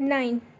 9،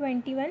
21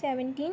17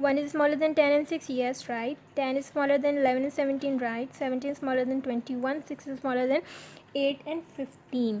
1 is smaller than 10 and 6, yes, right. 10 is smaller than 11 and 17, right. 17 is smaller than 21, 6 is smaller than 8 and 15۔